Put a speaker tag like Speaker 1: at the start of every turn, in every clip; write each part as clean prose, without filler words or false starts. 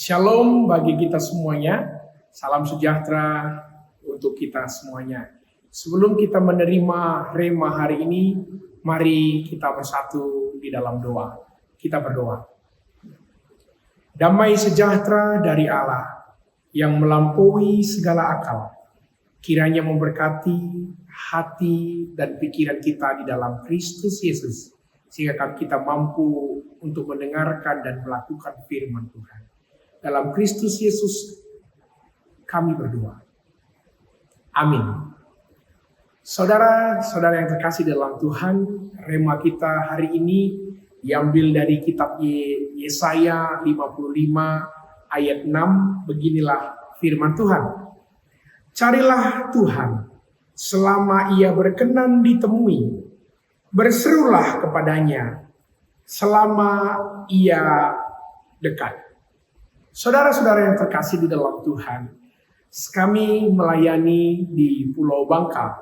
Speaker 1: Shalom bagi kita semuanya, salam sejahtera untuk kita semuanya. Sebelum kita menerima rema hari ini, mari kita bersatu di dalam doa. Kita berdoa. Damai sejahtera dari Allah yang melampaui segala akal, kiranya memberkati hati dan pikiran kita di dalam Kristus Yesus, sehingga kita mampu untuk mendengarkan dan melakukan firman Tuhan. Dalam Kristus Yesus kami berdoa. Amin. Saudara-saudara yang terkasih dalam Tuhan, rema kita hari ini diambil dari kitab Yesaya 55 ayat 6. Beginilah firman Tuhan. Carilah Tuhan selama ia berkenan ditemui. Berserulah kepadanya selama ia dekat. Saudara-saudara yang terkasih di dalam Tuhan, kami melayani di Pulau Bangka,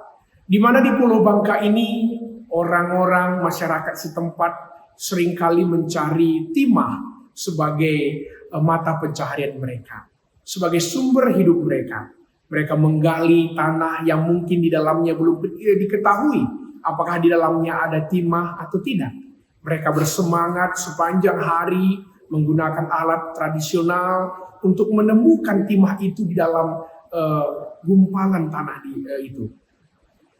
Speaker 1: di mana di Pulau Bangka ini orang-orang masyarakat setempat seringkali mencari timah sebagai mata pencaharian mereka, sebagai sumber hidup mereka. Mereka menggali tanah yang mungkin di dalamnya belum diketahui apakah di dalamnya ada timah atau tidak. Mereka bersemangat sepanjang hari menggunakan alat tradisional untuk menemukan timah itu di dalam gumpalan tanah itu.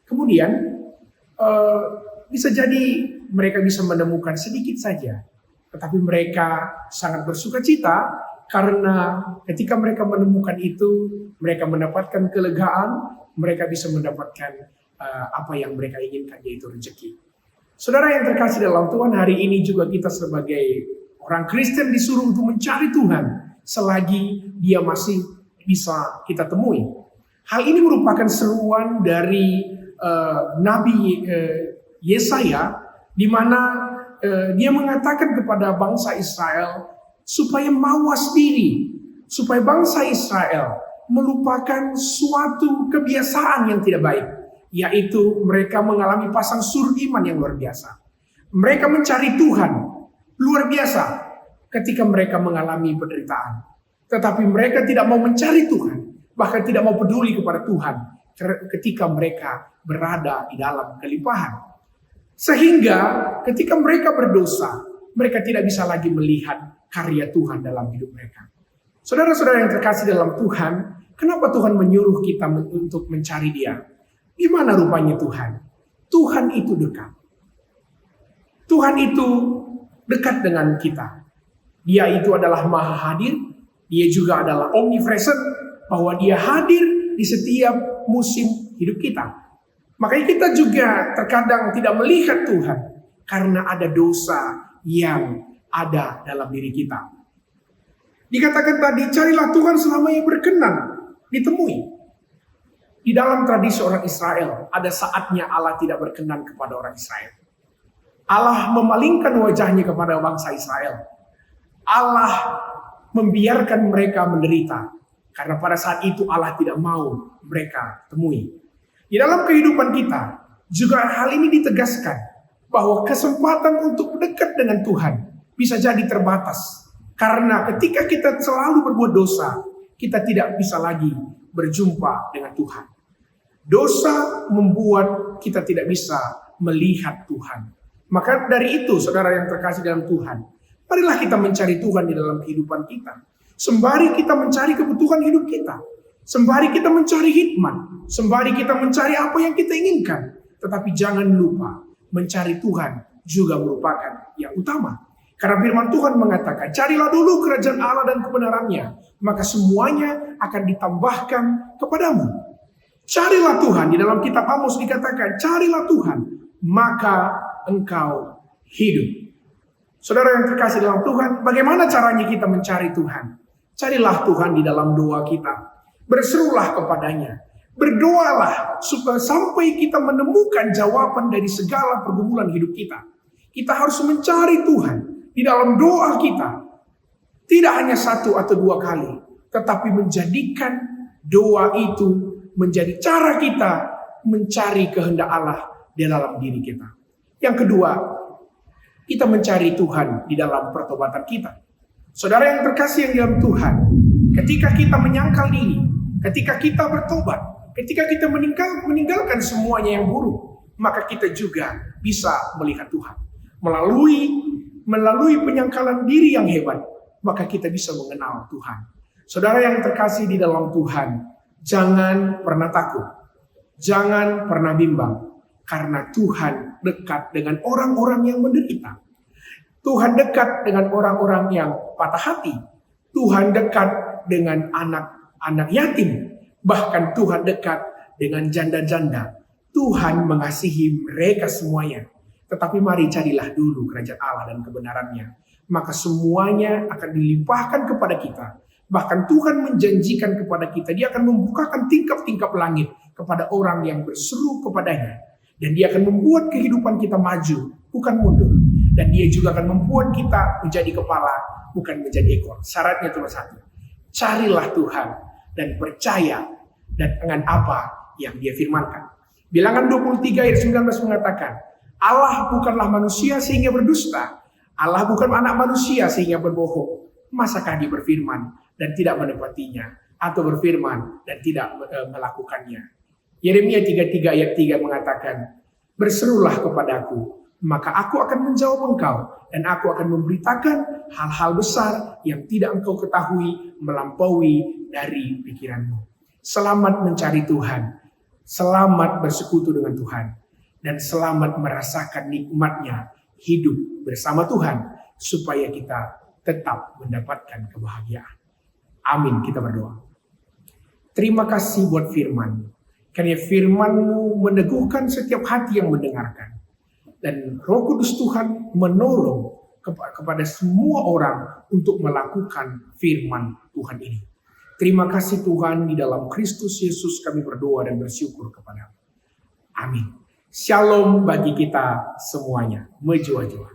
Speaker 1: Kemudian bisa jadi mereka bisa menemukan sedikit saja, tetapi mereka sangat bersukacita karena ketika mereka menemukan itu, mereka mendapatkan kelegaan, mereka bisa mendapatkan apa yang mereka inginkan, yaitu rezeki. Saudara yang terkasih dalam Tuhan, hari ini juga kita sebagai orang Kristen disuruh untuk mencari Tuhan selagi dia masih bisa kita temui. Hal ini merupakan seruan dari Nabi Yesaya, di mana dia mengatakan kepada bangsa Israel supaya mawas diri, supaya bangsa Israel melupakan suatu kebiasaan yang tidak baik, yaitu mereka mengalami pasang surut iman yang luar biasa. Mereka mencari Tuhan luar biasa ketika mereka mengalami penderitaan. Tetapi mereka tidak mau mencari Tuhan, bahkan tidak mau peduli kepada Tuhan ketika mereka berada di dalam kelimpahan. Sehingga ketika mereka berdosa, mereka tidak bisa lagi melihat karya Tuhan dalam hidup mereka. Saudara-saudara yang terkasih dalam Tuhan, kenapa Tuhan menyuruh kita untuk mencari Dia? Gimana rupanya Tuhan? Tuhan itu dekat. Tuhan itu dekat dengan kita. Dia itu adalah maha hadir. Dia juga adalah omnipresent, bahwa dia hadir di setiap musim hidup kita. Makanya kita juga terkadang tidak melihat Tuhan karena ada dosa yang ada dalam diri kita. Dikatakan tadi, carilah Tuhan selama ia berkenan ditemui. Di dalam tradisi orang Israel, ada saatnya Allah tidak berkenan kepada orang Israel. Allah memalingkan wajahnya kepada bangsa Israel. Allah membiarkan mereka menderita. Karena pada saat itu Allah tidak mau mereka temui. Di dalam kehidupan kita, juga hal ini ditegaskan. Bahwa kesempatan untuk dekat dengan Tuhan bisa jadi terbatas. Karena ketika kita selalu berbuat dosa, kita tidak bisa lagi berjumpa dengan Tuhan. Dosa membuat kita tidak bisa melihat Tuhan. Maka dari itu, saudara yang terkasih dalam Tuhan, marilah kita mencari Tuhan di dalam kehidupan kita. Sembari kita mencari kebutuhan hidup kita. Sembari kita mencari hikmat. Sembari kita mencari apa yang kita inginkan. Tetapi jangan lupa, mencari Tuhan juga merupakan yang utama. Karena firman Tuhan mengatakan, carilah dulu kerajaan Allah dan kebenarannya, maka semuanya akan ditambahkan kepadamu. Carilah Tuhan, di dalam kitab Amos dikatakan, carilah Tuhan, maka engkau hidup. Saudara yang terkasih dalam Tuhan, bagaimana caranya kita mencari Tuhan? Carilah Tuhan di dalam doa kita. Berserulah kepadanya. Berdoalah supaya sampai kita menemukan jawaban dari segala pergumulan hidup kita. Kita harus mencari Tuhan di dalam doa kita. Tidak hanya satu atau dua kali, tetapi menjadikan doa itu menjadi cara kita mencari kehendak Allah di dalam diri kita. Yang kedua, kita mencari Tuhan di dalam pertobatan kita. Saudara yang terkasih yang di dalam Tuhan, ketika kita menyangkal diri, ketika kita bertobat, ketika kita meninggalkan semuanya yang buruk, maka kita juga bisa melihat Tuhan. Melalui penyangkalan diri yang hebat, maka kita bisa mengenal Tuhan. Saudara yang terkasih di dalam Tuhan, jangan pernah takut, jangan pernah bimbang, karena Tuhan dekat dengan orang-orang yang menderita. Tuhan dekat dengan orang-orang yang patah hati. Tuhan dekat dengan anak-anak yatim. Bahkan Tuhan dekat dengan janda-janda. Tuhan mengasihi mereka semuanya. Tetapi mari carilah dulu kerajaan Allah dan kebenarannya. Maka semuanya akan dilimpahkan kepada kita. Bahkan Tuhan menjanjikan kepada kita, Dia akan membukakan tingkap-tingkap langit kepada orang yang berseru kepadanya. Dan Dia akan membuat kehidupan kita maju, bukan mundur. Dan Dia juga akan membuat kita menjadi kepala, bukan menjadi ekor. Syaratnya cuma satu. Carilah Tuhan dan percaya dan dengan apa yang Dia firmankan. Bilangan 23 ayat 19 mengatakan, Allah bukanlah manusia sehingga berdusta. Allah bukan anak manusia sehingga berbohong. Masakah Dia berfirman dan tidak menepatinya, atau berfirman dan tidak melakukannya? Yeremia 33 ayat 3 mengatakan, berserulah kepadaku, maka aku akan menjawab engkau, dan aku akan memberitakan hal-hal besar yang tidak engkau ketahui melampaui dari pikiranmu. Selamat mencari Tuhan, selamat bersekutu dengan Tuhan, dan selamat merasakan nikmatnya hidup bersama Tuhan, supaya kita tetap mendapatkan kebahagiaan. Amin, kita berdoa. Terima kasih buat firman, karena firman-Mu meneguhkan setiap hati yang mendengarkan. Dan Roh Kudus Tuhan menolong kepada semua orang untuk melakukan firman Tuhan ini. Terima kasih Tuhan, di dalam Kristus Yesus kami berdoa dan bersyukur kepada-Mu. Amin. Shalom bagi kita semuanya. Mejua-jua.